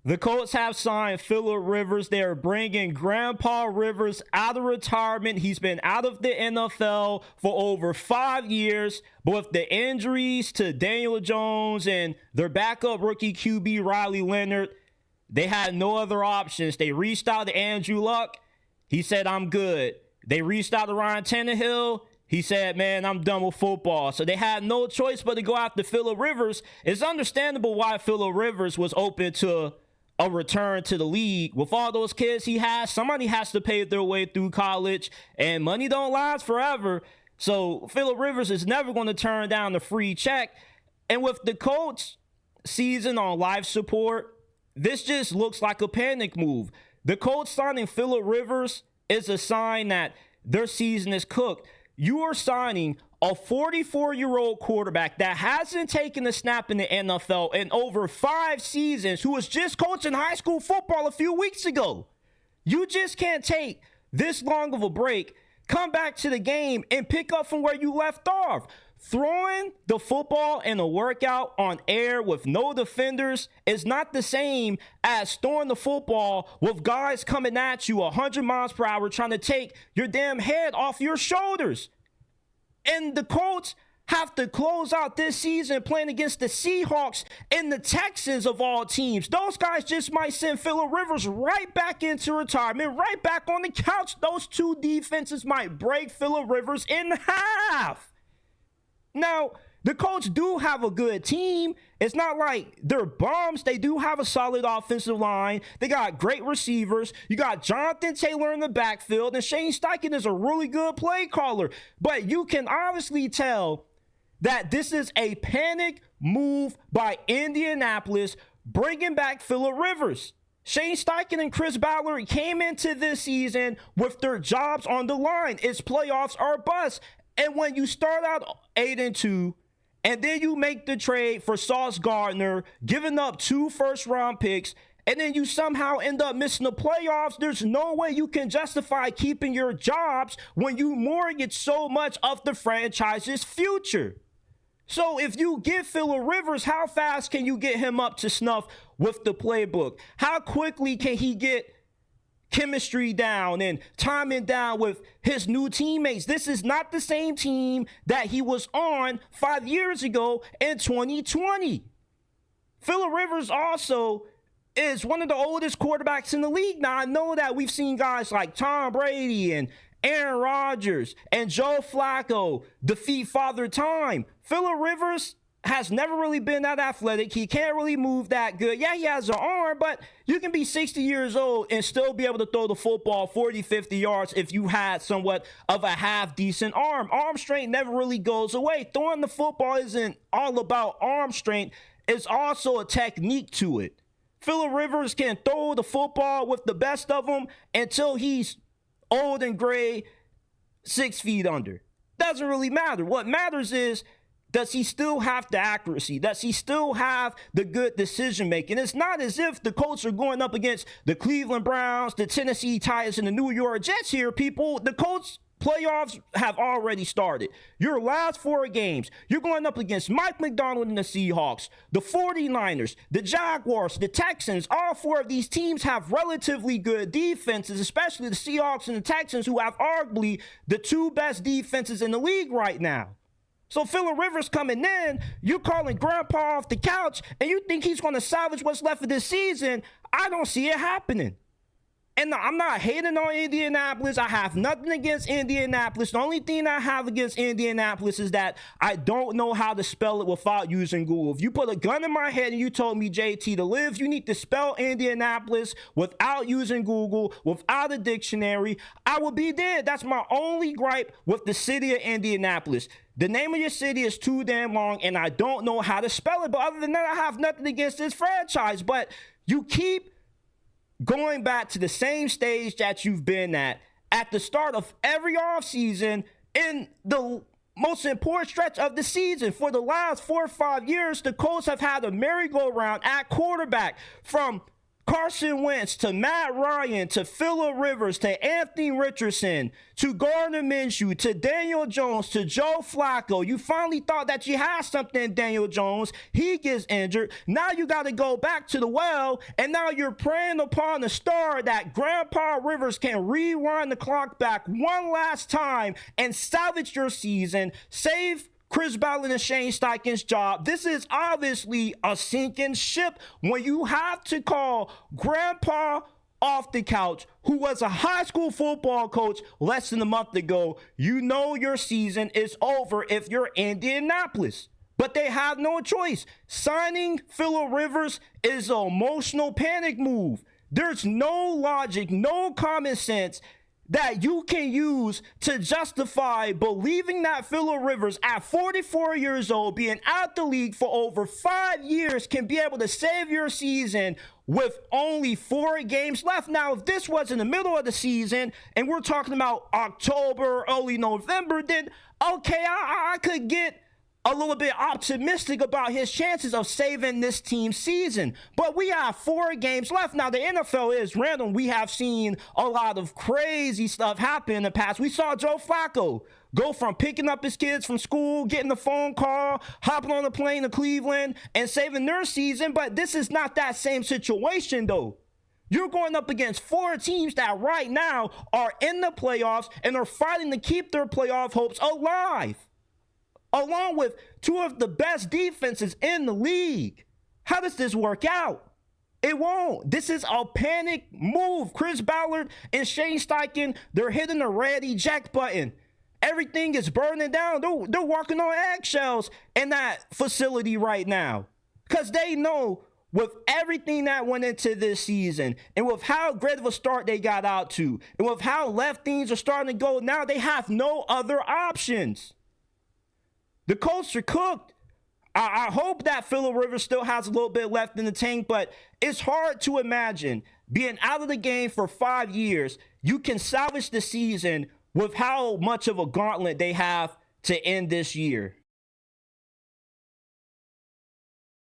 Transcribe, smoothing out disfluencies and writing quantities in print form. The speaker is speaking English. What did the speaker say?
The Colts have signed Phillip Rivers. They are bringing Grandpa Rivers out of retirement. He's been out of the NFL for over 5 years. But with the injuries to Daniel Jones and their backup rookie QB Riley Leonard, they had no other options. They reached out to Andrew Luck. He said, I'm good. They reached out to Ryan Tannehill. He said, man, I'm done with football. So they had no choice but to go after Phillip Rivers. It's understandable why Phillip Rivers was open to a return to the league. With all those kids he has, somebody has to pay their way through college, and money don't last forever. So Phillip Rivers is never going to turn down the free check. And with the Colts season on life support, this just looks like a panic move. The Colts signing Phillip Rivers is a sign that their season is cooked. You are signing a 44-year-old quarterback that hasn't taken a snap in the NFL in over 5 seasons, who was just coaching high school football a few weeks ago. You just can't take this long of a break, come back to the game, and pick up from where you left off. Throwing the football in a workout on air with no defenders is not the same as throwing the football with guys coming at you 100 miles per hour trying to take your damn head off your shoulders. And the Colts have to close out this season playing against the Seahawks and the Texans of all teams. Those guys just might send Phillip Rivers right back into retirement, right back on the couch. Those two defenses might break Phillip Rivers in half. Now, the Colts do have a good team. It's not like they're bums. They do have a solid offensive line. They got great receivers. You got Jonathan Taylor in the backfield, and Shane Steichen is a really good play caller. But you can obviously tell that this is a panic move by Indianapolis, bringing back Phillip Rivers. Shane Steichen and Chris Ballard came into this season with their jobs on the line. It's playoffs or bust. And when you start out 8-2, and then you make the trade for Sauce Gardner, giving up 2 first-round picks, and then you somehow end up missing the playoffs, there's no way you can justify keeping your jobs when you mortgage so much of the franchise's future. So if you get Phillip Rivers, how fast can you get him up to snuff with the playbook? How quickly can he get chemistry down and timing down with his new teammates? This is not the same team that he was on 5 years ago in 2020. Phillip Rivers also is one of the oldest quarterbacks in the league. Now, I know that we've seen guys like Tom Brady and Aaron Rodgers and Joe Flacco defeat Father Time. Phillip Rivers has never really been that athletic. He can't really move that good. Yeah, he has an arm, but you can be 60 years old and still be able to throw the football 40, 50 yards if you had somewhat of a half-decent arm. Arm strength never really goes away. Throwing the football isn't all about arm strength. It's also a technique to it. Phillip Rivers can throw the football with the best of them until he's old and gray, 6 feet under. Doesn't really matter. What matters is, does he still have the accuracy? Does he still have the good decision making? It's not as if the Colts are going up against the Cleveland Browns, the Tennessee Titans, and the New York Jets here, people. The Colts playoffs have already started. Your last 4 games, you're going up against Mike McDonald and the Seahawks, the 49ers, the Jaguars, the Texans. All 4 of these teams have relatively good defenses, especially the Seahawks and the Texans, who have arguably the 2 best defenses in the league right now. So Phillip Rivers coming in, you calling Grandpa off the couch, and you think he's going to salvage what's left of this season. I don't see it happening. And I'm not hating on Indianapolis. I have nothing against Indianapolis. The only thing I have against Indianapolis is that I don't know how to spell it without using Google. If you put a gun in my head and you told me, JT, to live, you need to spell Indianapolis without using Google, without a dictionary, I would be dead. That's my only gripe with the city of Indianapolis. The name of your city is too damn long, and I don't know how to spell it. But other than that, I have nothing against this franchise. But you keep going back to the same stage that you've been at the start of every offseason in the most important stretch of the season. For the last 4 or 5 years, the Colts have had a merry-go-round at quarterback, from Carson Wentz to Matt Ryan to Phillip Rivers to Anthony Richardson to Gardner Minshew to Daniel Jones to Joe Flacco. You finally thought that you had something in Daniel Jones. He gets injured. Now you got to go back to the well, and now you're preying upon the star that Grandpa Rivers can rewind the clock back one last time and salvage your season, save Chris Ballard and Shane Steichen's job. This is obviously a sinking ship when you have to call Grandpa off the couch, who was a high school football coach less than a month ago. You know your season is over if you're Indianapolis. But they have no choice. Signing Phillip Rivers is an emotional panic move. There's no logic, no common sense that you can use to justify believing that Phillip Rivers, at 44 years old, being out the league for over 5 years, can be able to save your season with only 4 games left. Now, if this was in the middle of the season and we're talking about October, early November, then okay, I could get a little bit optimistic about his chances of saving this team's season. But we have 4 games left. Now, the NFL is random. We have seen a lot of crazy stuff happen in the past. We saw Joe Flacco go from picking up his kids from school, getting a phone call, hopping on a plane to Cleveland, and saving their season. But this is not that same situation, though. You're going up against 4 teams that right now are in the playoffs and are fighting to keep their playoff hopes alive, along with 2 of the best defenses in the league. How does this work out? It won't. This is a panic move. Chris Ballard and Shane Steichen, they're hitting the red eject button. Everything is burning down. They're walking on eggshells in that facility right now, because they know with everything that went into this season and with how great of a start they got out to and with how left things are starting to go now, they have no other options. The Colts are cooked. I hope that Phillip Rivers still has a little bit left in the tank, but it's hard to imagine being out of the game for 5 years. You can salvage the season with how much of a gauntlet they have to end this year.